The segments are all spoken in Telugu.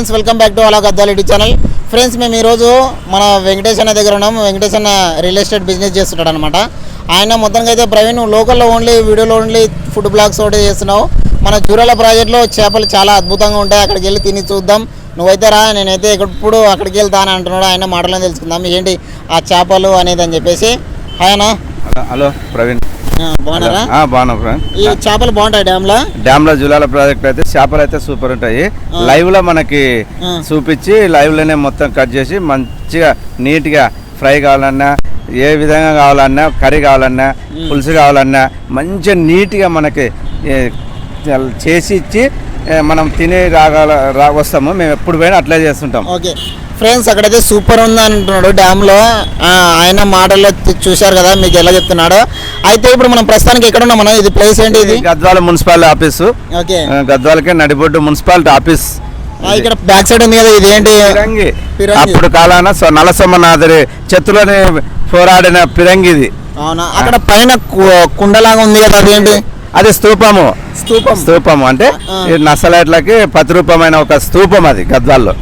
ఫ్రెండ్స్, వెల్కమ్ బ్యాక్ టు అలా గద్వాల్ ఛానల్. ఫ్రెండ్స్, మేము ఈరోజు మన వెంకటేష్ అన్న దగ్గర ఉన్నాము. వెంకటేష్ అన్న రియల్ ఎస్టేట్ బిజినెస్ చేస్తుంటాడు అనమాట. ఆయన మొత్తానికి అయితే ప్రవీణ్ లోకల్లో ఓన్లీ వీడియోలో ఓన్లీ ఫుడ్ బ్లాగ్స్ ఒకటి చేస్తున్నావు. మన జూరాల ప్రాజెక్ట్లో చేపలు చాలా అద్భుతంగా ఉంటాయి. అక్కడికి వెళ్ళి తిని చూద్దాం. నువ్వైతే రా, నేనైతే ఎప్పుడు అక్కడికి వెళ్తాను అంటున్నాడు. ఆయన మాటలను తెలుసుకుందాం ఏంటి ఆ చేపలు అనేది అని చెప్పేసి. ఆయన హలో ప్రవీణ్, బాగున్నారా? బాగున్నా ఫ్రెండ్. ఈ చేపలు బాగుంటాయి డ్యామ్ లో జూలాల ప్రాజెక్ట్ అయితే చేపలు అయితే సూపర్ ఉంటాయి. లైవ్ లో మనకి చూపించి లైవ్ లోనే మొత్తం కట్ చేసి మంచిగా నీట్ గా ఫ్రై కావాలన్నా, ఏ విధంగా కావాలన్నా, కర్రీ కావాలన్నా, పులుసు కావాలన్నా మంచిగా నీట్ గా మనకి చేసి ఇచ్చి మనం తిని వస్తాము. మేము ఎప్పుడు పోయినా అట్లే చేస్తుంటాం. ఓకే ఫ్రెండ్స్, అక్కడైతే సూపర్ ఉంది అంటున్నాడు డ్యామ్లో. ఆయన మాటల్లో చూశారు కదా, మీకు ఎలా చెప్తున్నాడు. అయితే ఇప్పుడు మనం ప్రస్తుతానికి ఎక్కడ ఉన్నాం? మనం ఇది ప్లేస్ ఏంటి? ఇది గద్వాల మున్సిపాలిటీ ఆఫీసు. ఓకే, గద్వాలకే నడిబొడ్డు మున్సిపాలిటీ ఆఫీస్. ఇక్కడ బ్యాక్ సైడ్ ఉంది కదా, ఇది ఏంటి? పిరంగి. అప్పుడు కాలాన నలసమ్మనాథరి చెత్తులోని పోరాడిన పిరంగి ఇది. అవునా? అక్కడ పైన కుండలాగా ఉంది కదా, అదేంటి? అది స్తూపము. స్తూపము అంటే నక్సలైట్లకి ప్రతిరూపమైన ఒక స్తూపం అది గద్వాల్లో.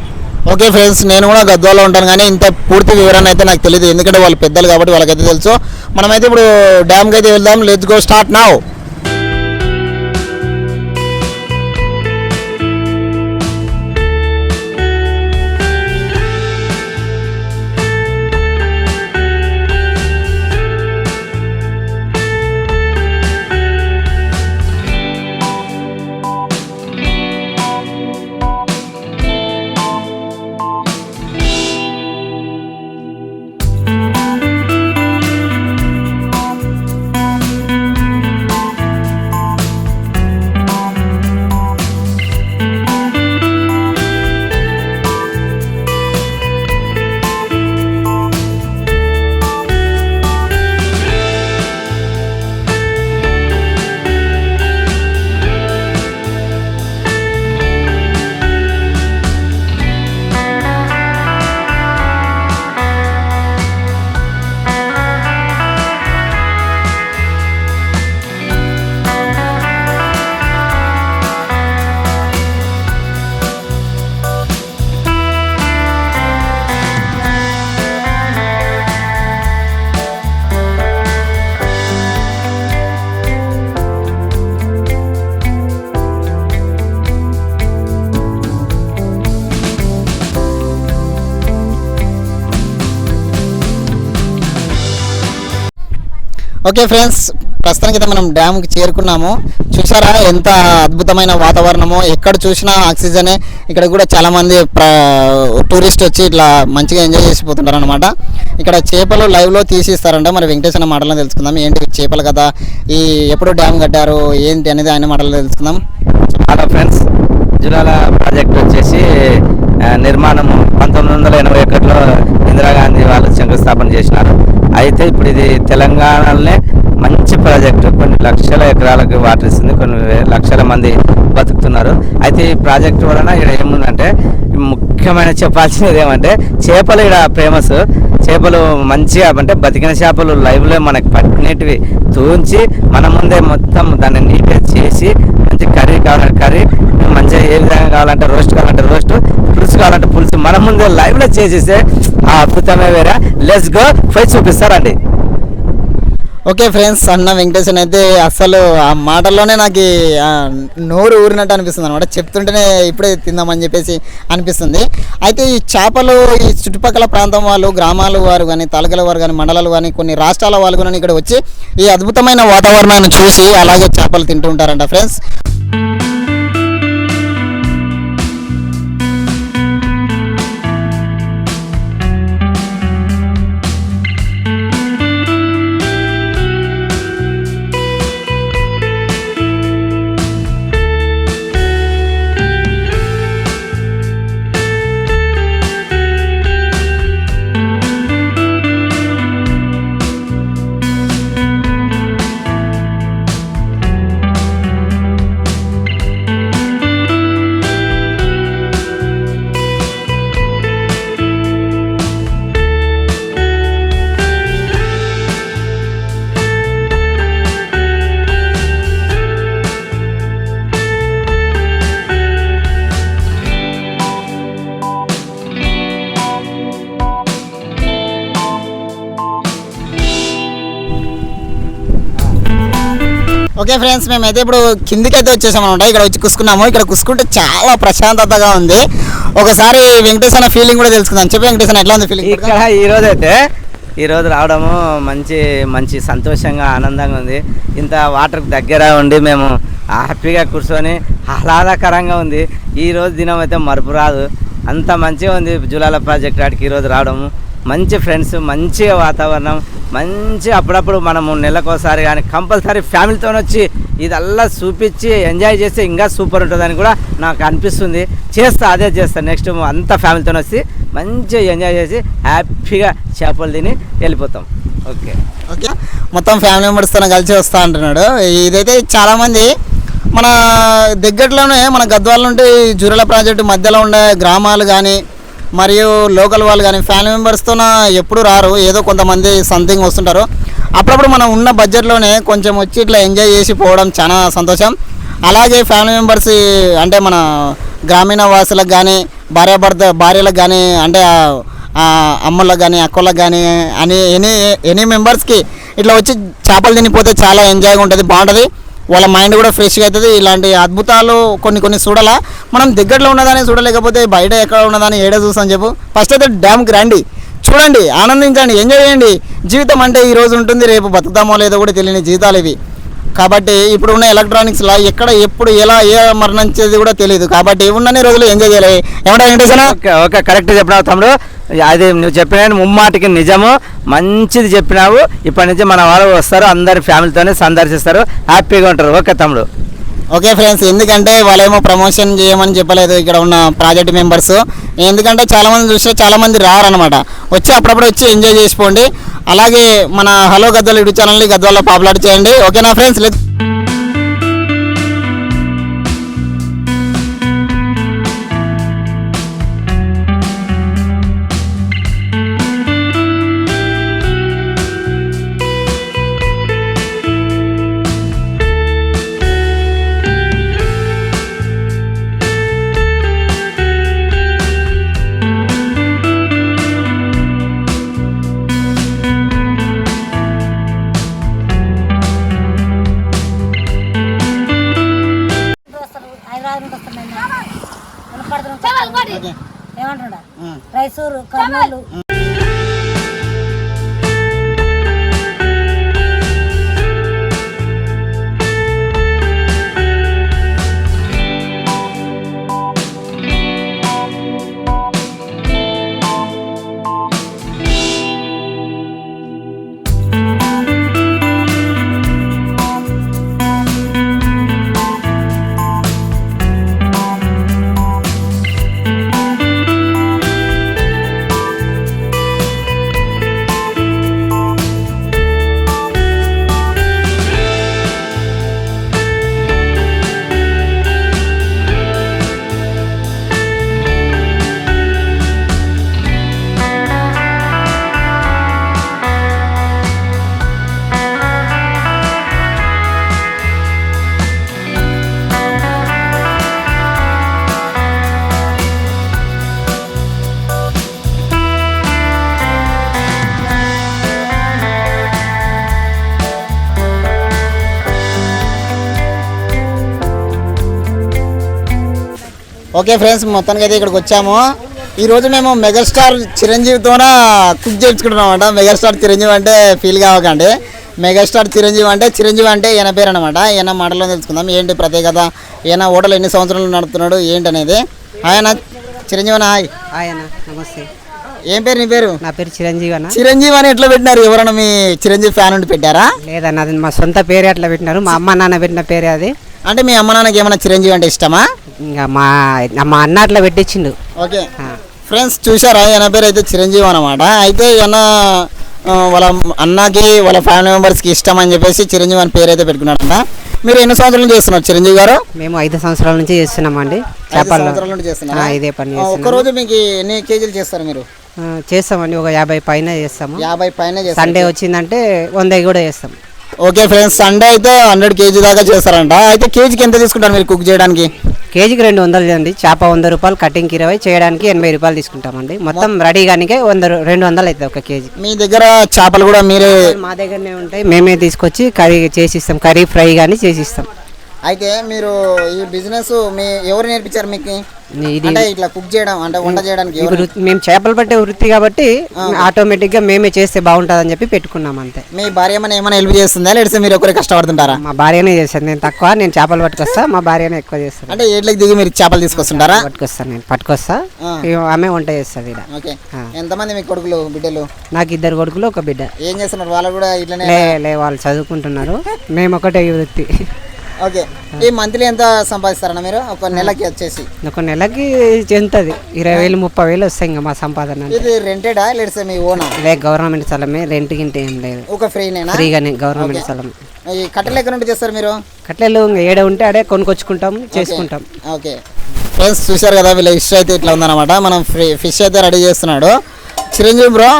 ఓకే ఫ్రెండ్స్, నేను కూడా గద్వాల్లో ఉంటాను, కానీ ఇంత పూర్తి వివరణ అయితే నాకు తెలియదు. ఎందుకంటే వాళ్ళు పెద్దలు కాబట్టి వాళ్ళకైతే తెలుసు. మనమైతే ఇప్పుడు డ్యామ్కి అయితే వెళ్దాం. Let's go start now. Okay friends, ప్రస్తుతానికి అయితే మనం డ్యామ్కి చేరుకున్నాము. చూసారా ఎంత అద్భుతమైన వాతావరణమో, ఎక్కడ చూసినా ఆక్సిజనే. ఇక్కడ కూడా చాలామంది టూరిస్ట్ వచ్చి ఇట్లా మంచిగా ఎంజాయ్ చేసిపోతుంటారు అనమాట. ఇక్కడ చేపలు లైవ్లో తీసిస్తారంట. మరి వెంకటేశ్వర మాటలను తెలుసుకుందాం. ఏంటి చేపలు కదా, ఈ ఎప్పుడు డ్యామ్ కట్టారు ఏంటి అనేది ఆయన మాటలు తెలుసుకుందాం. హలో ఫ్రెండ్స్, జూలాల ప్రాజెక్ట్ వచ్చేసి నిర్మాణము 1981లో ఇందిరాగాంధీ వాళ్ళు శంకుస్థాపన చేసినారు. అయితే ఇప్పుడు ఇది తెలంగాణలోనే మంచి ప్రాజెక్టు. కొన్ని లక్షల ఎకరాలకు వాటర్ ఇస్తుంది, కొన్ని లక్షల మంది బతుకుతున్నారు. అయితే ఈ ప్రాజెక్టు వలన ఇక్కడ ఏముందంటే ముఖ్యమైన చెప్పాల్సినది ఏమంటే చేపలు ఇక్కడ ఫేమస్. చేపలు మంచిగా అంటే బతికిన చేపలు లైవ్లో మనకి పట్టినవి తూంచి మన ముందే మొత్తం దాన్ని నీట్గా చేసి మంచి కర్రీ కావాలంటే కర్రీ, మంచిగా ఏ విధంగా కావాలంటే రోస్ట్ కావాలంటే రోస్ట్, పులుసు కావాలంటే పులుసు మన ముందే లైవ్లో చేసేస్తే ఆ అద్భుతమే వేరే. లెట్స్ గో పోయి చూపిస్తారండి. ఓకే ఫ్రెండ్స్, అన్న వెంకటేశ్వర అయితే అసలు ఆ మాటల్లోనే నాకు నోరు ఊరినట్టు అనిపిస్తుంది అనమాట. చెప్తుంటేనే ఇప్పుడే తిందామని చెప్పేసి అనిపిస్తుంది. అయితే ఈ చేపలు ఈ చుట్టుపక్కల ప్రాంతం వాళ్ళు, గ్రామాల వారు కానీ, తాలూకాల వారు కానీ, మండలాలు కానీ, కొన్ని రాష్ట్రాల వాళ్ళు కానీ ఇక్కడ వచ్చి ఈ అద్భుతమైన వాతావరణాన్ని చూసి అలాగే చేపలు తింటూ ఉంటారంట ఫ్రెండ్స్. ఓకే ఫ్రెండ్స్, మేమైతే ఇప్పుడు కిందికైతే వచ్చేసాం అనమాట. ఇక్కడ వచ్చి కూసుకున్నాము. ఇక్కడ కూసుకుంటే చాలా ప్రశాంతతగా ఉంది. ఒకసారి వెంకటేష్ అన్న ఫీలింగ్ కూడా తెలుసుకుందాం. చెప్పి వెంకటేష్ అన్న ఎట్లా ఉంది ఫీలింగ్? ఇక్కడ ఈరోజు రావడము మంచి సంతోషంగా ఆనందంగా ఉంది. ఇంత వాటర్కి దగ్గర ఉండి మేము హ్యాపీగా కూర్చొని ఆహ్లాదకరంగా ఉంది. ఈరోజు దినం అయితే మరుపు రాదు, అంత మంచిగా ఉంది. జులాల ప్రాజెక్ట్ ఆడికి ఈరోజు రావడము, మంచి ఫ్రెండ్స్, మంచి వాతావరణం, మంచి అప్పుడప్పుడు మనము నెలకోసారి కానీ కంపల్సరీ ఫ్యామిలీతో వచ్చి ఇదల్లా చూపించి ఎంజాయ్ చేస్తే ఇంకా సూపర్ ఉంటుందని కూడా నాకు అనిపిస్తుంది. అదే చేస్తా నెక్స్ట్ అంతా ఫ్యామిలీతో వచ్చి మంచిగా ఎంజాయ్ చేసి హ్యాపీగా చేపలు తిని వెళ్ళిపోతాం. ఓకే మొత్తం ఫ్యామిలీ మెంబర్స్తో కలిసి వస్తా అంటున్నాడు. ఇదైతే చాలామంది మన దగ్గరలోనే మన గద్వాల నుండి జూరాల ప్రాజెక్టు మధ్యలో ఉండే గ్రామాలు కానీ మరియు లోకల్ వాళ్ళు కానీ ఫ్యామిలీ మెంబర్స్తో ఎప్పుడు రారు. ఏదో కొంతమంది సంథింగ్ వస్తుంటారు. అప్పుడప్పుడు మనం ఉన్న బడ్జెట్లోనే కొంచెం వచ్చి ఇట్లా ఎంజాయ్ చేసి పోవడం చాలా సంతోషం. అలాగే ఫ్యామిలీ మెంబర్స్ అంటే మన గ్రామీణ వాసులకు కానీ భార్యలకు కానీ అంటే అమ్మలకు కానీ అక్కలకు కానీ అని ఎనీ మెంబర్స్కి ఇట్లా వచ్చి చేపలు తినిపోతే చాలా ఎంజాయ్గా ఉంటుంది, బాగుంటుంది. వాళ్ళ మైండ్ కూడా ఫ్రెష్గా అవుతుంది. ఇలాంటి అద్భుతాలు కొన్ని చూడాలా. మనం దగ్గరలో ఉన్నదాన్ని చూడలేకపోతే బయట ఎక్కడ ఉన్నదాన్ని ఏడే చూస్తాం చెప్పు. ఫస్ట్ అయితే డ్యామ్కి రండి, చూడండి, ఆనందించండి, ఎంజాయ్ చేయండి. జీవితం అంటే ఈరోజు ఉంటుంది, రేపు బతుకుతామో లేదో కూడా తెలియని జీవితాలు ఇవి. కాబట్టి ఇప్పుడు ఉన్న ఎలక్ట్రానిక్స్లో ఎక్కడ ఎప్పుడు ఎలా మరణించేది కూడా తెలియదు. కాబట్టి ఉన్నన్ని రోజులు ఎంజాయ్ చేయాలి. ఏమంటా వెంకటేశ్వర? ఓకే కరెక్ట్ చెప్పినావు తమ్ముడు. అది నువ్వు చెప్పిన ముమ్మాటికి నిజము, మంచిది చెప్పినావు. ఇప్పటి నుంచి మన వాళ్ళు వస్తారు, అందరి ఫ్యామిలీతోనే సందర్శిస్తారు, హ్యాపీగా ఉంటారు. ఓకే తమ్ముడు. ఓకే ఫ్రెండ్స్, ఎందుకంటే వాళ్ళేమో ప్రమోషన్ చేయమని చెప్పలేదు ఇక్కడ ఉన్న ప్రాజెక్ట్ మెంబర్స్. ఎందుకంటే చాలామంది చూస్తే చాలామంది రారనమాట. వచ్చి అప్పుడప్పుడు వచ్చి ఎంజాయ్ చేసిపోండి. అలాగే మన హలో గద్వాల యూట్యూబ్ ఛానల్ని గద్వాల్లో పాపులర్ చేయండి. ఓకేనా ఫ్రెండ్స్? ఏమంటున్నా రైసూరు కర్నూలు ఓకే ఫ్రెండ్స్, మొత్తానికి అయితే ఇక్కడికి వచ్చాము. ఈరోజు మేము మెగాస్టార్ చిరంజీవితోన కుక్ చేయించుకుంటున్నాం అనమాట. మెగాస్టార్ చిరంజీవి అంటే ఫీల్ కావకండి. మెగాస్టార్ చిరంజీవి అంటే ఈయన పేరు అనమాట. ఈయన మాటలో తెలుసుకుందాం ఏంటి ప్రత్యేకత, ఈయన హోటల్ ఎన్ని సంవత్సరాలు నడుపుతున్నాడు ఏంటి అనేది. ఆయన చిరంజీవి అన్న, హాయ్. హాయ్ అన్న, నమస్తే. ఏం పేరు నీ పేరు? నా పేరు చిరంజీవి అన్న. చిరంజీవి అని ఎట్లా పెట్టినారు? ఎవరన్నా మీ చిరంజీవి ఫ్యాన్ ఉండి పెట్టారా? లేదన్న, అది మా సొంత పేరే అట్లా పెట్టినారు. మా అమ్మ నాన్న పెట్టిన పేరే అది. అంటే మీ అమ్మ నాన్నకి ఏమైనా చిరంజీవి అంటే ఇష్టమా? ఇంకా మా అన్న అట్లా పెట్టించిండు. ఓకే ఫ్రెండ్స్, చూసారా, ఈయన పేరు అయితే చిరంజీవి అనమాట. అయితే ఈయన వాళ్ళ అన్నకి వాళ్ళ ఫ్యామిలీ మెంబర్స్కి ఇష్టం అని చెప్పేసి చిరంజీవి అని పేరు అయితే పెట్టుకున్నాడంట. మీరు ఎన్ని సంవత్సరాలు చేస్తున్నారు చిరంజీవి గారు? మేము 5 సంవత్సరాల నుంచి చేస్తున్నామండి. ఇదే పని. ఒక్కరోజు మీకు ఎన్ని కేజీలు చేస్తారు మీరు? చేస్తామండి, ఒక 50 పైన చేస్తాము. 50 పైన. సండే వచ్చిందంటే 100 కూడా చేస్తాం. ఓకే ఫ్రెండ్స్, సండే అయితే 100 కేజీ దాకా చేస్తారంట. అయితే కేజీకి ఎంత తీసుకుంటారు మీరు కుక్ చేయడానికి? కేజీకి 200 అండి. చేప 100 రూపాయలు, కటింగ్కి 20, చేయడానికి 80 రూపాయలు తీసుకుంటామండి. మొత్తం రెడీ కానీ 200 అవుతుంది ఒక కేజీ. మీ దగ్గర చేపలు కూడా మీరే? మా దగ్గరనే ఉంటాయి, మేమే తీసుకొచ్చి కర్రీ చేసిస్తాం, కర్రీ ఫ్రై కానీ చేసిస్తాం. అయితే మీరు ఈ బిజినెస్ ఎవరు నేర్పించారు మీకు? ఇది అంటే ఇట్లా కుక్ చేయడం అంటే వంట చేయడానికి ఎవరు? మేము చేపలు పట్టే వృత్తి కాబట్టి ఆటోమేటిక్గా మేమే చేస్తే బాగుంటుందని చెప్పి పెట్టుకున్నాం అంతే. మీ భార్య ఏమైనా హెల్ప్ చేస్తుందా లేకపోతే మీరు ఒకరే కష్టపడుతుంటారా? మా భార్యనే చేస్తాను, నేను తక్కువ. నేను చేపలు పట్టుకొస్తా, మా భార్యనే ఎక్కువ చేస్తాను. అంటే ఏట్లకి దిగి మీరు చేపలు తీసుకొస్తుంటారా? పట్టుకొస్తాను, నేను పట్టుకొస్తా, ఆమె వంట చేస్తుంది ఇక్కడ. ఓకే. ఎంతమంది మీ కొడుకులు బిడ్డలు? నాకు 2 కొడుకులు, 1 బిడ్డ. ఏం చేస్తున్నారు వాళ్ళు కూడా ఇట్లనే? లే వాళ్ళు చదువుకుంటున్నారు, మేము ఒకటే వృత్తి. ఓకే. ఈ మంత్లీ ఎంత సంపాదిస్తారన్న మీరు ఒక నెలకి వచ్చేసి? ఒక నెలకి చెందుతుంది 20,000 30,000 వస్తాయి ఇంకా మా సంపాదన. ఇది రెంటెడా లేకపోతే మీ ఓనా? లే గవర్నమెంట్ స్థలమే, రెంట్ గింట ఏం లేదు, ఒక ఫ్రీనేనా? ఫ్రీగానే గవర్నమెంట్ స్థలం. ఈ కట్టెలు ఎక్కడ నుండి చేస్తారు మీరు? కట్టెలు ఇంకా ఏడ ఉంటే ఆడే కొనుక్కొచ్చుకుంటాం, చేసుకుంటాం. ఓకే ఫ్రెండ్స్, చూశారు కదా వీళ్ళ ఫిష్ అయితే ఇట్లా ఉందన్నమాట. మనం ఫిష్ అయితే రెడీ చేస్తున్నాడు చిరంజీవి బ్రో.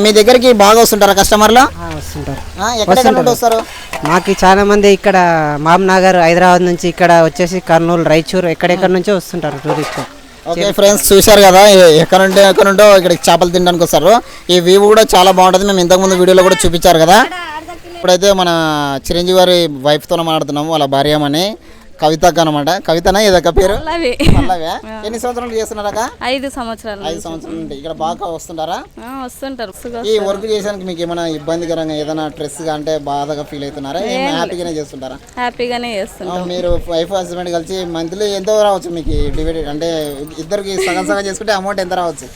మీ దగ్గరికి బాగా వస్తుంటారా కస్టమర్లు? వస్తుంటారు. ఎక్కడ నుండి వస్తారు? మాకు చాలా మంది ఇక్కడ మామ్నగర్, హైదరాబాద్ నుంచి, ఇక్కడ వచ్చేసి కర్నూలు, రాయచూరు, ఎక్కడెక్కడ నుంచో వస్తుంటారు టూరిస్ట్. ఓకే ఫ్రెండ్స్, చూశారు కదా ఎక్కడ నుండో ఇక్కడికి చేపలు తినడానికి వస్తారు. ఈ వ్యూ కూడా చాలా బాగుంటుంది, మేము ఇంతకుముందు వీడియోలో కూడా చూపించారు కదా. ఇప్పుడైతే మన చిరంజీవి గారి వైఫ్తో మాట్లాడుతున్నాము, వాళ్ళ భార్యమని కవితక్క అనమాట. కవితనా ఏదక్క పేరు? పల్లవి. ఎన్ని సంవత్సరాలు చేస్తున్నారక్క? 5 సంవత్సరాలు. 5 సంవత్సరాల నుండి ఇక్కడ బాగా వస్తుంటారా? వస్తుంటారు. ఈ వర్క్ చేసానికి మీకు ఏమైనా ఇబ్బందికరంగా ఏదైనా స్ట్రెస్ గా అంటే బాధగా ఫీల్ అవుతున్నారా? హ్యాపీగానే చేస్తుంటారా? హ్యాపీగానే చేస్తుంటాం. మీరు వైఫ్ హస్బెండ్ కలిసి మంత్లీ ఎంత రావచ్చు మీకు డివైడెడ్? అంటే ఇద్దరికి సగం సగం చేసుకుంటే అమౌంట్ ఎంత రావచ్చు?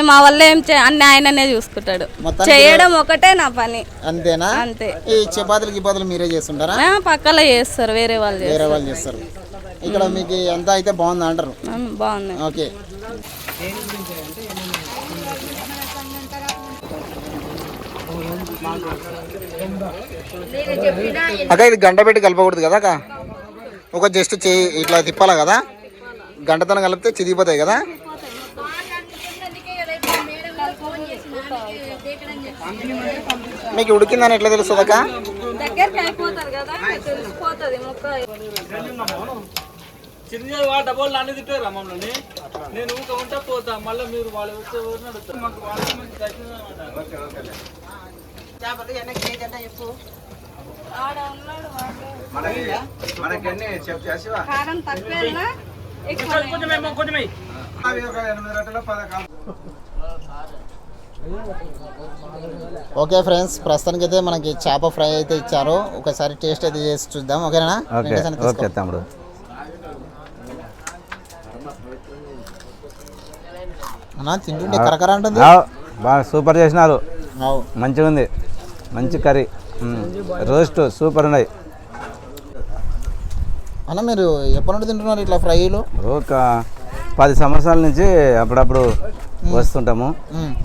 మా వల్ల అన్ని ఆయననే చూసుకుంటాడు, చేయడం ఒకటే నా పని. అంతేనా? అంతే. ఈ చపాతీలు గిపాతీలు మీరే చేస్తుంటారా? పక్కలో చేస్తారు, వేరే వాళ్ళు చేస్తారు. ఇక్కడ మీకు అంతా అయితే బాగుంది అంటారు? బాగుంది. ఓకే. అక్క ఇది గంట పెట్టి కలపకూడదు కదా అక్క? ఒక జస్ట్ చేయి ఇట్లా తిప్పాలా కదా? గంటతనం కలిపితే చిదిగిపోతాయి కదా? మీకు ఉడికిందని ఎట్లా తెలుస్తుంది అక్క? ఓకే ఫ్రెండ్స్, ప్రస్తుతానికి అయితే మనకి చేప ఫ్రై అయితే ఇచ్చారు. ఒకసారి టేస్ట్ అయితే చేసి చూద్దాం. ఓకేనా? ఓకే తమ్ముడు. అన్నా తింటుంటే కరకర ఉంటుంది. బాగా సూపర్ చేసినారు, మంచిగా ఉంది, మంచి కర్రీ, రోస్ట్ సూపర్ ఉన్నాయి. అన్న మీరు ఎప్పటి నుండి తింటున్నారు ఇట్లా ఫ్రైలు? ఒక 10 సంవత్సరాల నుంచి అప్పుడప్పుడు వస్తుంటాము,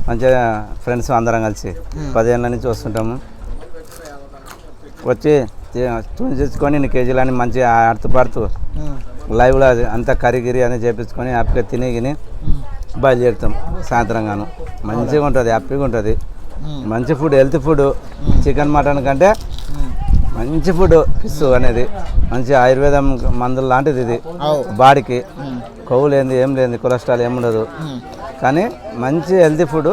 మంచిగా ఫ్రెండ్స్ అందరం కలిసి 10 ఏళ్ళ నుంచి వస్తుంటాము. వచ్చి చూసుకొని ఇన్ని కేజీలని మంచిగా ఆడుతూ పాడుతూ లైవ్లో అంతా కర్రీ గిరి అని చేపించుకొని హ్యాపీగా తిని గిని బయలుదేరుతాం. సాయంత్రంగాను మంచిగా ఉంటుంది, హ్యాపీగా ఉంటుంది. మంచి food, healthy food. Chicken mutton కంటే మంచి ఫుడ్ ఫిష్ అనేది. మంచి ఆయుర్వేదం మందులు లాంటిది ఇది. బాడీకి కొవ్వు లేనిది, ఏం లేనిది, కొలెస్ట్రాల్ ఏముండదు. కానీ మంచి హెల్తీ ఫుడ్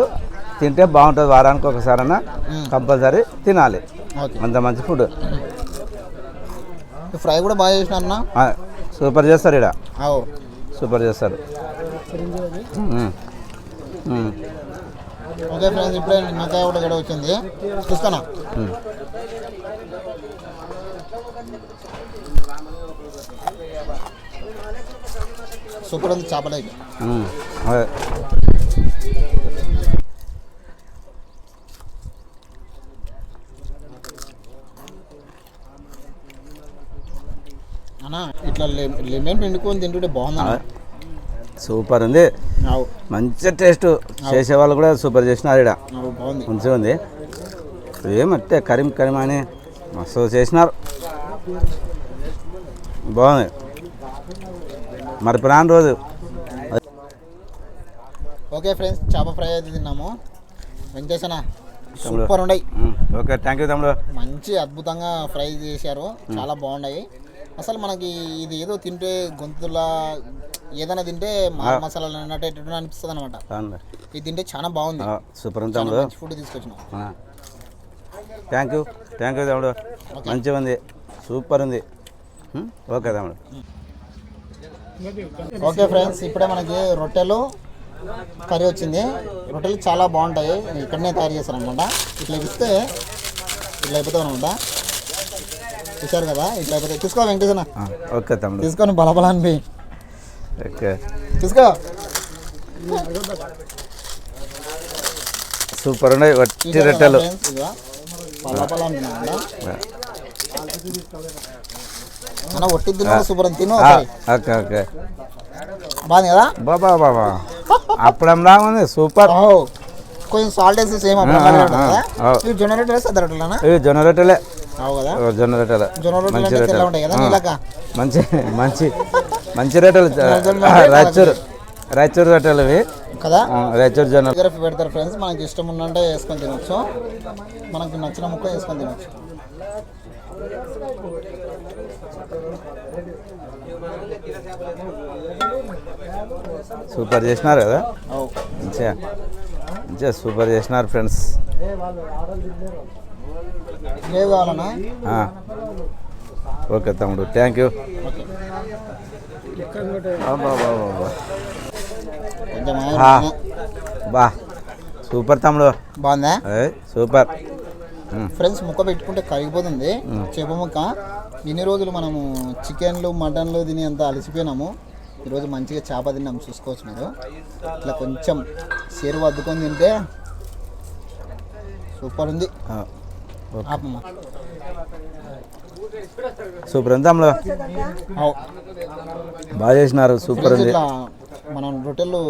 తింటే బాగుంటుంది. వారానికి ఒకసారైనా కంపల్సరీ తినాలి, అంత మంచి ఫుడ్. ఫ్రై కూడా బాగా చేసినారన్నా, సూపర్ చేస్తారు ఇక్కడ, సూపర్ చేస్తారు. ఓకే ఫ్రెండ్స్, ఇప్పుడే నిమ్మకాయ కూడా గడ వచ్చింది, చూస్తానా? సూపర్ ఉంది చేపలకి. అన్నా ఇట్లా లెమన్ పిండుకొని తింటుంటే బాగుందా? సూపర్ ఉంది, మంచి టేస్ట్. చేసేవాళ్ళు కూడా సూపర్ చేసినారు ఇక్కడ, మంచిగా ఉంది. ఏమంటే కరీం అని మస్తు చేసినారు, బాగుంది. మరి ప్రాణ రోజు. ఓకే ఫ్రెండ్స్, చేప ఫ్రై అయితే తిన్నాము. వెంకటేశన సూపర్ ఉన్నాయి. ఓకే, థ్యాంక్ యూ తమ్ముడు. మంచి అద్భుతంగా ఫ్రై చేశారు, చాలా బాగున్నాయి. అసలు మనకి ఇది ఏదో తింటే గొంతులా ఏదైనా తింటే మసాలాలు అన్నట్టు అనిపిస్తుంది అనమాట. ఇది తింటే చాలా బాగుంది, సూపర్ ఉంది. ఫుడ్ తీసుకొచ్చినాం. థ్యాంక్ యూ తమ్ముడు, మంచిగా ఉంది, సూపర్ ఉంది. ఓకే తమ్ముడు. ఓకే ఫ్రెండ్స్, ఇప్పుడే మనకి రొట్టెలు కర్రీ వచ్చింది. రొట్టెలు చాలా బాగుంటాయి, ఇక్కడనే తయారు చేస్తారు అనమాట. ఇట్లా ఇస్తే ఇట్లా అయిపోతాయి అనమాట. చూసారు కదా, ఇట్లా అయిపోతాయి. చూసుకో వెంకటేశ్వర. ఓకే తమ్ముడు, తీసుకొని బలబలా అని ఓకే చూసుకో. సూపర్ ఉన్నాయి వట్టి రొట్టెలు. బలబలా అన్న ఒట్టి తిన సూపర్ అని తిను. ఓకే ఓకే, బాగుంది కదా బాబా అప్పుడం బాగుంది, సూపర్. కొంచెం సాల్ట్ వేసి సేమ్ జొన్న రొట్టెలు సద్ద రొట్టెలనా? ఇవి జొన్న రొట్టెలే. జొన్న రొట్టెలు మంచి రొట్టెలు ఉంటాయి కదా నీలాక. మంచి మంచి మంచి రొట్టెలు, రాయచూరు రొట్టెలు ఇవి కదా. రాయచూరు జొన్న పెడతారు ఫ్రెండ్స్, మనకి ఇష్టం ఉన్నంటే వేసుకొని తినొచ్చు, మనకి నచ్చిన ముక్క వేసుకొని తినొచ్చు. సూపర్ చేసినారు కదా, మంచిగా మంచిగా సూపర్ చేసినారు ఫ్రెండ్స్. కావాలన్నా? ఓకే తమ్ముడు, థ్యాంక్ యూ. బా సూపర్ తమ్ముడు, బాగుందా? Super friends. ముక్క పెట్టుకుంటే కరిగిపోతుంది చేప ముక్క. ఇన్ని రోజులు మనము చికెన్లు మటన్లు తిని అంతా అలసిపోయినాము. ఈరోజు మంచిగా చేప తిన్నాము, చూసుకోవచ్చు మీరు. ఇట్లా కొంచెం సేరు అద్దుకొని తింటే సూపర్ ఉంది. సూపర్ ఉంది తమ్ముడు, బాగా చేసినారు, సూపర్ ఉంది. మనం రొట్టెలు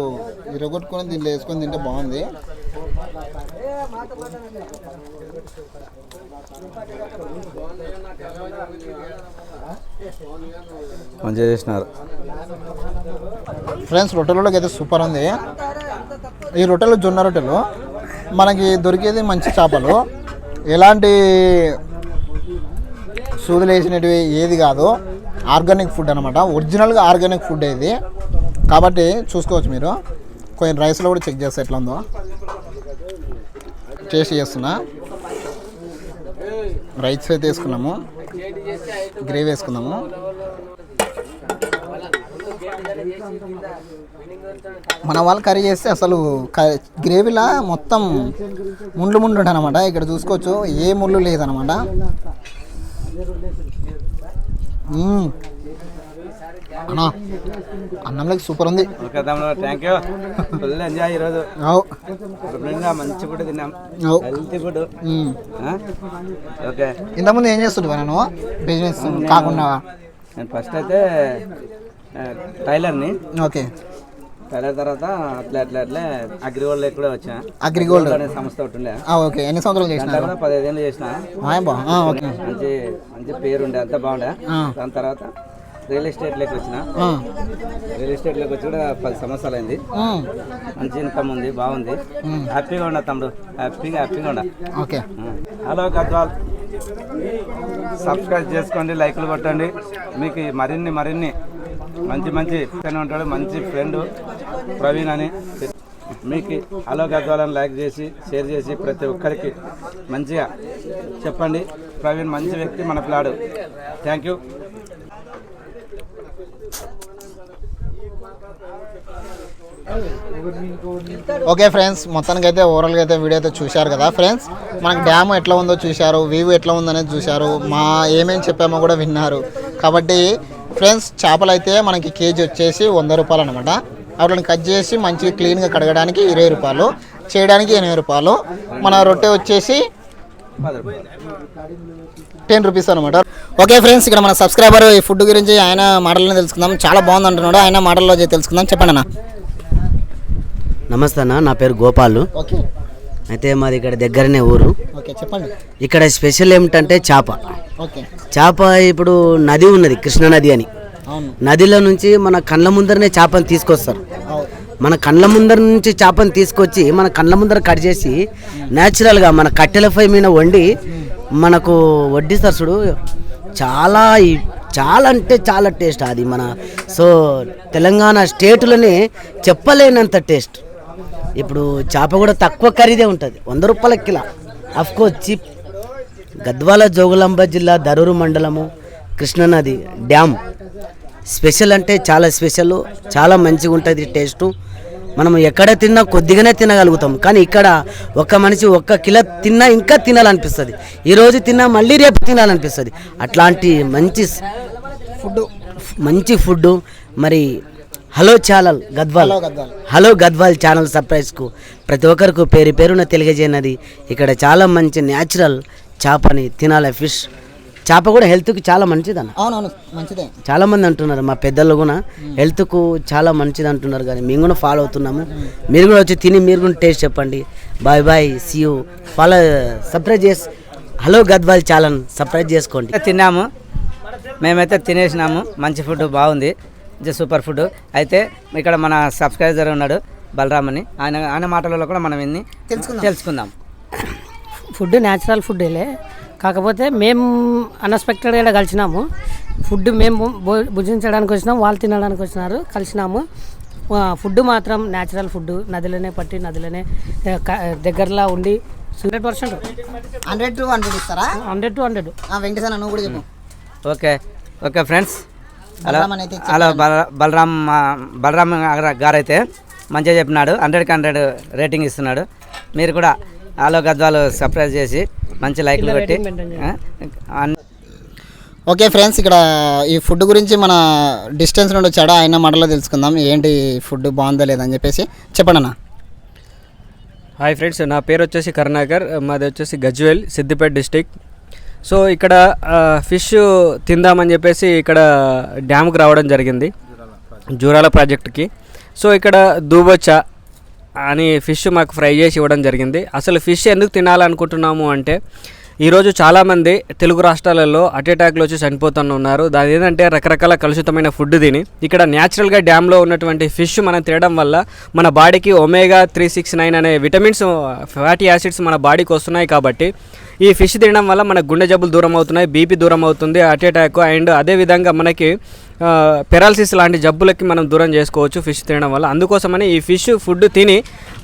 ఇరగొట్టుకొని దీంట్లో వేసుకొని తింటే బాగుంది. మంచిగా చేసినారు ఫ్రెండ్స్. రొట్టెలలోకి అయితే సూపర్ ఉంది. ఈ రొట్టెలు జొన్న రొట్టెలు మనకి దొరికేది మంచి చేపలు, ఎలాంటి సూదులు వేసినవి ఏది కాదు, ఆర్గానిక్ ఫుడ్ అనమాట. ఒరిజినల్గా ఆర్గానిక్ ఫుడ్ ఇది కాబట్టి చూసుకోవచ్చు మీరు. కొంచెం రైస్లో కూడా చెక్ చేస్తే ఎట్లా ఉందో టేస్ట్ చేస్తున్నా. రైస్ అయితే వేసుకున్నాము, గ్రేవీ వేసుకున్నాము. మన వాళ్ళు కర్రీ చేస్తే అసలు గ్రేవీలా మొత్తం ముండ్లు ఉంటాయి అనమాట. ఇక్కడ చూసుకోవచ్చు ఏ ముళ్ళు లేదనమాట. అన్నా అన్నంలోకి సూపర్ ఉంది. ఓకే తమ్ముడు, థ్యాంక్ యూ. ఫుల్ ఎంజాయ్ ఈరోజు, మంచి ఫుడ్ తిన్నాం, హెల్తీ ఫుడ్. ఓకే, ఇంతకుముందు ఏం చేస్తుంటా నేను బిజినెస్ కాకుండా? నేను ఫస్ట్ అయితే టైలర్ని. ఓకే, టైలర్ తర్వాత అట్లా అట్లా అట్లా అగ్రిగోల్డ్ కూడా వచ్చా. అగ్రిగోల్డ్ అనే సంస్థ ఒకటి ఉండే. ఓకే, ఎన్ని సంవత్సరాలు చేసిన? 15 ఏళ్ళు చేసిన. ఓకే, మంచి మంచి పేరు ఉండే, అంతా బాగుండే. దాని తర్వాత రియల్ ఎస్టేట్లోకి వచ్చిన. రియల్ ఎస్టేట్లోకి వచ్చి కూడా 10 సంవత్సరాలు అయింది. మంచి ఇన్కమ్ ఉంది, బాగుంది, హ్యాపీగా ఉండ తమ్ముడు, హ్యాపీగా ఉండ. ఓకే, హలో గద్వాల్, సబ్స్క్రైబ్ చేసుకోండి, లైక్లు కొట్టండి. మీకు మరిన్ని మంచి ఉంటాడు, మంచి ఫ్రెండ్ ప్రవీణ్ అని. మీకు హలో గద్వాలని లైక్ చేసి షేర్ చేసి ప్రతి ఒక్కరికి మంచిగా చెప్పండి. ప్రవీణ్ మంచి వ్యక్తి, మన పిల్లాడు. Thank you. ఓకే ఫ్రెండ్స్, మొత్తానికి అయితే ఓవరాల్గా అయితే వీడియో అయితే చూశారు కదా ఫ్రెండ్స్. మనకి డ్యామ్ ఎట్లా ఉందో చూశారు, వ్యూ ఎట్లా ఉందనేది చూశారు, ఏమేమి చెప్పామో కూడా విన్నారు. కాబట్టి ఫ్రెండ్స్, చేపలు అయితే మనకి కేజీ వచ్చేసి 100 రూపాయలు అనమాట. వాటిని కట్ చేసి మంచిగా క్లీన్గా కడగడానికి 20 రూపాయలు, చేయడానికి 8 రూపాయలు. మన రొట్టె వచ్చేసి 10 రూపీస్ అనమాట. ఓకే ఫ్రెండ్స్, ఇక్కడ మన సబ్స్క్రైబర్ ఈ ఫుడ్ గురించి ఆయన మాటలను తెలుసుకుందాం. చాలా బాగుంది అంటున్నాడు, ఆయన మాటల్లో తెలుసుకుందాం. చెప్పండి అన్న. నమస్తే అన్న, నా పేరు గోపాలు. ఓకే, అయితే మాది ఇక్కడ దగ్గరనే ఊరు. ఓకే, చెప్పండి. ఇక్కడ స్పెషల్ ఏమిటంటే చేప. ఓకే, చేప ఇప్పుడు నది ఉన్నది, కృష్ణా నది అని. నదిలో నుంచి మన కళ్ళ ముందరనే చేపను తీసుకొస్తారు. మన కళ్ళ ముందర నుంచి చేపను తీసుకొచ్చి మన కళ్ళ ముందర కట్ చేసి న్యాచురల్గా మన కట్టెల పొయ్యి మీద వండి మనకు వడ్డిస్తారు చూడు. చాలా చాలా అంటే చాలా టేస్ట్ అది మన సో తెలంగాణ స్టేట్లోనే చెప్పలేనంత టేస్ట్. ఇప్పుడు చేప కూడా తక్కువ ఖరీదే ఉంటుంది, 100 రూపాయల kilo, of course cheap. Gadwal Jogulamba జిల్లా దరూరు మండలము కృష్ణానది డ్యామ్ స్పెషల్ అంటే చాలా స్పెషల్, చాలా మంచిగా ఉంటుంది టేస్టు. మనం ఎక్కడ తిన్నా కొద్దిగానే తినగలుగుతాం, కానీ ఇక్కడ ఒక మనిషి 1 కిలో తిన్నా ఇంకా తినాలనిపిస్తుంది, ఈరోజు తిన్నా మళ్ళీ రేపు తినాలనిపిస్తుంది. అట్లాంటి మంచి ఫుడ్ మరి hello channel Gadwal, hello Gadwal channel సర్ప్రైజ్కు ప్రతి ఒక్కరికి పేరు పేరున తెలియజేయనది. ఇక్కడ చాలా మంచి న్యాచురల్ చేపని తినాలి. ఫిష్ చేప కూడా హెల్త్కి చాలా మంచిది అన్న. అవునవును, మంచిదే. చాలా మంది అంటున్నారు, మా పెద్దలు కూడా హెల్త్కు చాలా మంచిది అంటున్నారు, కానీ మేము కూడా ఫాలో అవుతున్నాము. మీరు కూడా వచ్చి తిని మీరు కూడా టేస్ట్ చెప్పండి. Bye bye, see you. Follow subscribe చేసి హలో గద్వాల్ ఛానల్ సబ్స్క్రైబ్ చేసుకోండి. తిన్నాము, మేమైతే తినేసినాము. మంచి ఫుడ్ బాగుంది, సూపర్ ఫుడ్. అయితే ఇక్కడ మన సబ్స్క్రైబర్ ఉన్నాడు బలరామ్ అని, ఆయన మాటలలో కూడా మనం విని తెలుసుకుందాం. ఫుడ్ న్యాచురల్ ఫుడ్లే, కాకపోతే మేము అన్ఎక్స్పెక్టెడ్గా కలిసినాము. ఫుడ్ మేము భుజించడానికి వచ్చినాము, వాళ్ళు తినడానికి వచ్చినారు, కలిసినాము. ఫుడ్ మాత్రం న్యాచురల్ ఫుడ్, నదిలోనే పట్టి నదిలోనే దగ్గరలో ఉండి 100%. 100 to 100 ఇస్తారా? 100 to 100. వెంకటేశ్వర నువ్వు కూడా చెప్పు. ఓకే ఫ్రెండ్స్, అలా బలరామ్ గారు అయితే మంచిగా చెప్పినాడు, 100కి 100 రేటింగ్ ఇస్తున్నాడు. మీరు కూడా హలో గద్వాలు సబ్స్క్రైబ్ చేసి మంచి లైక్లు పెట్టి. ఓకే ఫ్రెండ్స్, ఇక్కడ ఈ ఫుడ్ గురించి మన డిస్టెన్స్ నుండి వచ్చాడు, ఆయన మాటలో తెలుసుకుందాం ఏంటి ఫుడ్ బాగుందో లేదని చెప్పేసి. చెప్పండి అన్న. హాయ్ ఫ్రెండ్స్, నా పేరు వచ్చేసి కరుణాకర్, మాది వచ్చేసి గజ్వేల్, సిద్దిపేట డిస్టిక్. సో ఇక్కడ ఫిష్ తిందామని చెప్పేసి ఇక్కడ డ్యామ్కి రావడం జరిగింది, జూరాల ప్రాజెక్టుకి. సో ఇక్కడ దూబొచ్చా అని ఫిష్ మాకు ఫ్రై చేసి ఇవ్వడం జరిగింది. అసలు ఫిష్ ఎందుకు తినాలనుకుంటున్నాము అంటే, ఈరోజు చాలామంది తెలుగు రాష్ట్రాలలో అటాక్లు వచ్చి చనిపోతున్నారు. దాని ఏంటంటే రకరకాల కలుషితమైన ఫుడ్ తిని. ఇక్కడ న్యాచురల్గా డ్యామ్లో ఉన్నటువంటి ఫిష్ మనం తినడం వల్ల మన బాడీకి ఒమేగా 369 అనే విటమిన్స్, ఫ్యాటీ యాసిడ్స్ మన బాడీకి వస్తున్నాయి. కాబట్టి ఈ ఫిష్ తినడం వల్ల మన గుండె జబ్బులు దూరం అవుతున్నాయి, బీపీ దూరం అవుతుంది, హార్ట్ అటాక్ అండ్ అదేవిధంగా మనకి పెరాలసిస్ లాంటి జబ్బులకి మనం దూరం చేసుకోవచ్చు ఫిష్ తినడం వల్ల. అందుకోసమని ఈ ఫిష్ ఫుడ్ తిని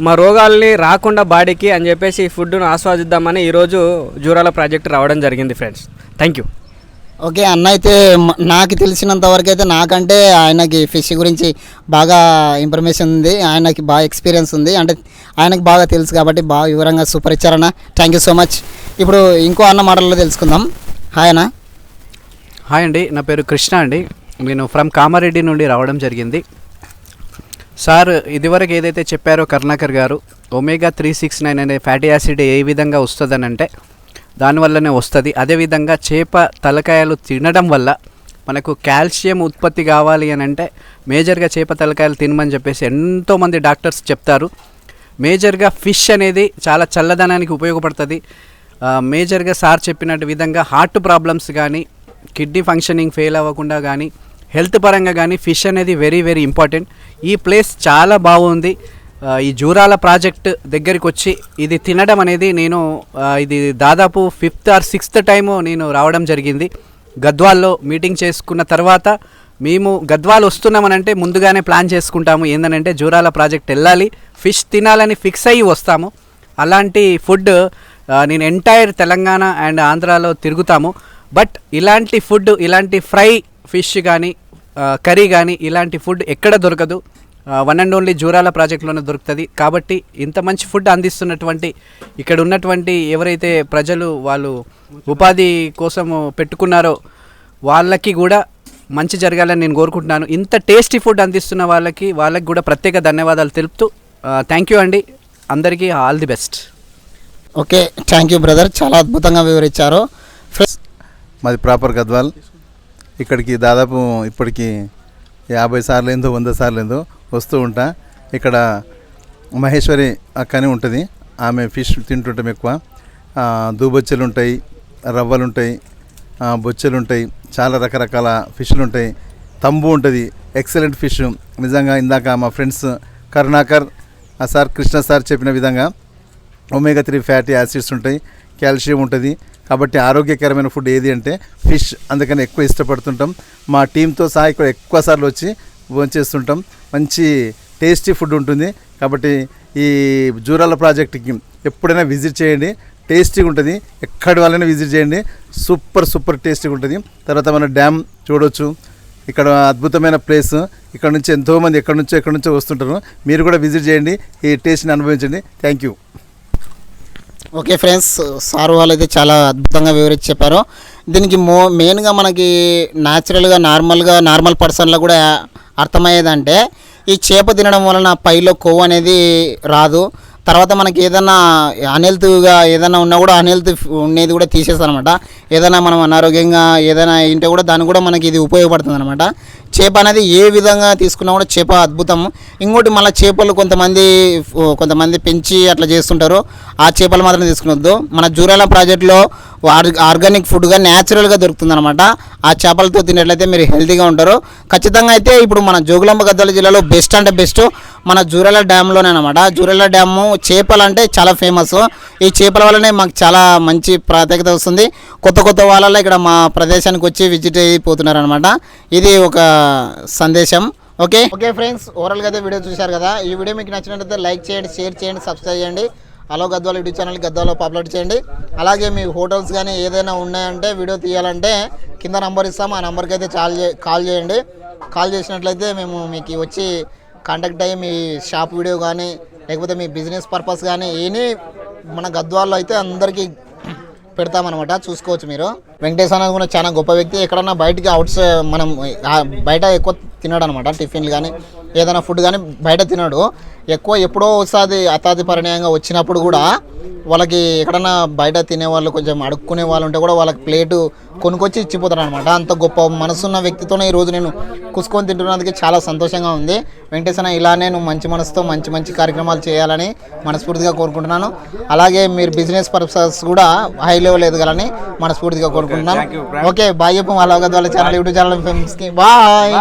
మా రోగాల్ని రాకుండా బాడీకి అని చెప్పేసి ఈ ఫుడ్ను ఆస్వాదిద్దామని ఈరోజు జూరాల ప్రాజెక్ట్ రావడం జరిగింది ఫ్రెండ్స్. Thank you. ఓకే అన్న, అయితే నాకు తెలిసినంత వరకు అయితే నాకంటే ఆయనకి ఫిష్ గురించి బాగా ఇన్ఫర్మేషన్ ఉంది, ఆయనకి బాగా ఎక్స్పీరియన్స్ ఉంది, అంటే ఆయనకి బాగా తెలుసు కాబట్టి బాగా వివరంగా సూపర్ ఇచ్చారన్న. Thank you so much. ఇప్పుడు ఇంకో అన్న మాటల్లో తెలుసుకుందాం. హాయ్ అన్న. హాయ్ అండి, నా పేరు కృష్ణ అండి, నేను ఫ్రమ్ కామారెడ్డి నుండి రావడం జరిగింది. సార్ ఇదివరకు ఏదైతే చెప్పారో కరుణాకర్ గారు, ఒమేగా 369 అనే ఫ్యాటీ యాసిడ్ ఏ విధంగా వస్తుందని అంటే దానివల్లనే వస్తుంది. అదేవిధంగా చేప తలకాయలు తినడం వల్ల మనకు కాల్షియం ఉత్పత్తి కావాలి అని అంటే మేజర్గా చేప తలకాయలు తినమని చెప్పేసి ఎంతోమంది డాక్టర్స్ చెప్తారు. మేజర్గా ఫిష్ అనేది చాలా చల్లదనానికి ఉపయోగపడుతుంది. మేజర్గా సార్ చెప్పినట్టు విధంగా హార్ట్ ప్రాబ్లమ్స్ కానీ, కిడ్నీ ఫంక్షనింగ్ ఫెయిల్ అవ్వకుండా కానీ, హెల్త్ పరంగా కానీ ఫిష్ అనేది వెరీ వెరీ ఇంపార్టెంట్. ఈ ప్లేస్ చాలా బాగుంది. ఈ జూరాల ప్రాజెక్ట్ దగ్గరికి వచ్చి ఇది తినడం అనేది నేను ఇది దాదాపు 5th or 6th టైము నేను రావడం జరిగింది. గద్వాల్లో మీటింగ్ చేసుకున్న తర్వాత మేము గద్వాల్ వస్తున్నామనంటే ముందుగానే ప్లాన్ చేసుకుంటాము, ఏంటంటే జూరాల ప్రాజెక్ట్ వెళ్ళాలి, ఫిష్ తినాలని ఫిక్స్ అయ్యి వస్తాము. అలాంటి ఫుడ్ నేను ఎంటైర్ తెలంగాణ అండ్ ఆంధ్రాలో తిరుగుతాము. బట్ ఇలాంటి ఫుడ్, ఇలాంటి ఫ్రై ఫిష్ కానీ కర్రీ కానీ ఇలాంటి ఫుడ్ ఎక్కడ దొరకదు, వన్ అండ్ ఓన్లీ జూరాల ప్రాజెక్ట్లోనే దొరుకుతుంది. కాబట్టి ఇంత మంచి ఫుడ్ అందిస్తున్నటువంటి ఇక్కడ ఉన్నటువంటి ఎవరైతే ప్రజలు వాళ్ళు ఉపాధి కోసము పెట్టుకున్నారో వాళ్ళకి కూడా మంచి జరగాలని నేను కోరుకుంటున్నాను. ఇంత టేస్టీ ఫుడ్ అందిస్తున్న వాళ్ళకి కూడా ప్రత్యేక ధన్యవాదాలు తెలుపుతూ థ్యాంక్ యూ అండి, అందరికీ all the best. Okay, thank you brother, చాలా అద్భుతంగా వివరించారు. మాది ప్రాపర్ గద్వాల్. ఇక్కడికి దాదాపు ఇప్పటికి 50 సార్లు ఏందో 100 సార్లు ఏందో వస్తూ ఉంటా. ఇక్కడ మహేశ్వరి అక్కని ఉంటుంది, ఆమె ఫిష్ తింటుంటాం ఎక్కువ. దూబొచ్చెలు ఉంటాయి, రవ్వలు ఉంటాయి, బొచ్చెలు ఉంటాయి, చాలా రకరకాల ఫిష్లు ఉంటాయి. తంబు ఉంటుంది, ఎక్సలెంట్ ఫిష్ నిజంగా. ఇందాక మా friends Karunakar sir, Krishna sir చెప్పిన విధంగా ఒమేగా 3 ఫ్యాటీ యాసిడ్స్ ఉంటాయి, కాల్షియం ఉంటుంది. కాబట్టి ఆరోగ్యకరమైన ఫుడ్ ఏది అంటే ఫిష్. అందుకని ఎక్కువ ఇష్టపడుతుంటాం. మా టీంతో సహా ఇక్కడ ఎక్కువ సార్లు వచ్చి భోంచేస్తుంటాం. మంచి టేస్టీ ఫుడ్ ఉంటుంది. కాబట్టి ఈ జూరాల ప్రాజెక్ట్కి ఎప్పుడైనా విజిట్ చేయండి. టేస్టీగా ఉంటుంది. ఎక్కడి వాళ్ళైనా విజిట్ చేయండి. సూపర్ టేస్టీగా ఉంటుంది. తర్వాత మన డ్యామ్ చూడవచ్చు. ఇక్కడ అద్భుతమైన ప్లేస్. ఇక్కడ నుంచి ఎంతోమంది ఎక్కడి నుంచో వస్తుంటారు. మీరు కూడా విజిట్ చేయండి, ఈ టేస్ట్ని అనుభవించండి. Thank you. Okay friends, sir వాళ్ళు అయితే చాలా అద్భుతంగా వివరించి చెప్పారు. దీనికి మెయిన్గా మనకి న్యాచురల్గా నార్మల్ పర్సన్లో కూడా అర్థమయ్యేదంటే ఈ చేప తినడం వలన పైలో కొవ్వు అనేది రాదు. తర్వాత మనకి ఏదైనా అన్హెల్త్గా ఏదైనా ఉన్నా కూడా అన్హెల్త్ ఉండేది కూడా తీసేస్తారనమాట. ఏదైనా మనం అనారోగ్యంగా ఏదైనా ఇంటే కూడా దానికి కూడా మనకి ఇది ఉపయోగపడుతుంది అనమాట. చేప అనేది ఏ విధంగా తీసుకున్నా కూడా చేప అద్భుతం. ఇంకోటి మళ్ళీ చేపలు కొంతమంది పెంచి అట్లా చేస్తుంటారు. ఆ చేపలు మాత్రం తీసుకునొద్దు. మన జూరాల ప్రాజెక్టులో ఆర్గానిక్ ఫుడ్గా న్యాచురల్గా దొరుకుతుంది అనమాట. ఆ చేపలతో తినేట్లయితే మీరు హెల్తీగా ఉంటారు. ఖచ్చితంగా అయితే ఇప్పుడు మన జోగులాంబ గద్వాల జిల్లాలో బెస్ట్ అంటే బెస్ట్ మన జూరాల డ్యామ్లోనే అనమాట. జూరాల డ్యాము చేపలు అంటే చాలా ఫేమస్. ఈ చేపల వల్లనే మాకు చాలా మంచి ప్రత్యేకత వస్తుంది. కొత్త వాళ్ళలో ఇక్కడ మా ప్రదేశానికి వచ్చి విజిట్ అయిపోతున్నారు అనమాట. ఇది ఒక సందేశం. ఓకే ఫ్రెండ్స్, ఓవరాల్గా అయితే వీడియో చూశారు కదా. ఈ వీడియో మీకు నచ్చినట్లయితే లైక్ చేయండి, షేర్ చేయండి, సబ్స్క్రైబ్ చేయండి. హలో గద్వాల యూట్యూబ్ ఛానల్ గద్వాలో అప్లోడ్ చేయండి. అలాగే మీ హోటల్స్ కానీ ఏదైనా ఉన్నాయంటే వీడియో తీయాలంటే కింద నంబర్ ఇస్తాం. ఆ నెంబర్కి అయితే కాల్ చేయండి. కాల్ చేసినట్లయితే మేము మీకు వచ్చి కాంటాక్ట్ అయ్యి మీ షాప్ వీడియో కానీ లేకపోతే మీ బిజినెస్ పర్పస్ కానీ మన గద్వాల్లో అయితే అందరికీ పెడతామన్నమాట. చూసుకోవచ్చు మీరు. వెంకటేష్ అనేది కూడా చాలా గొప్ప వ్యక్తి. ఎక్కడన్నా బయటికి మనం బయట ఎక్కువ తినడు అనమాట. టిఫిన్లు కానీ ఏదైనా ఫుడ్ కానీ బయట తినడు. ఎక్కువ ఎప్పుడో ఒకసారి అతాధిపరిణయంగా వచ్చినప్పుడు కూడా వాళ్ళకి ఎక్కడన్నా బయట తినేవాళ్ళు కొంచెం అడుక్కునే వాళ్ళు ఉంటే కూడా వాళ్ళకి ప్లేటు కొనుక్కొచ్చి ఇచ్చిపోతారు అనమాట. అంత గొప్ప మనసున్న వ్యక్తితోనే ఈరోజు నేను కుసుకొని తింటున్నందుకు చాలా సంతోషంగా ఉంది. వెంకటేష్ అన్న ఇలానే నువ్వు మంచి మనసుతో మంచి కార్యక్రమాలు చేయాలని మనస్ఫూర్తిగా కోరుకుంటున్నాను. అలాగే మీరు బిజినెస్ పర్పస్ కూడా హై లెవెల్ ఎదగాలని మనస్ఫూర్తిగా కోరుకుంటున్నాను. ఓకే బాయ్ చెప్పు. Hello Gadwal channel YouTube channel ఫ్రెండ్స్కి బాయ్.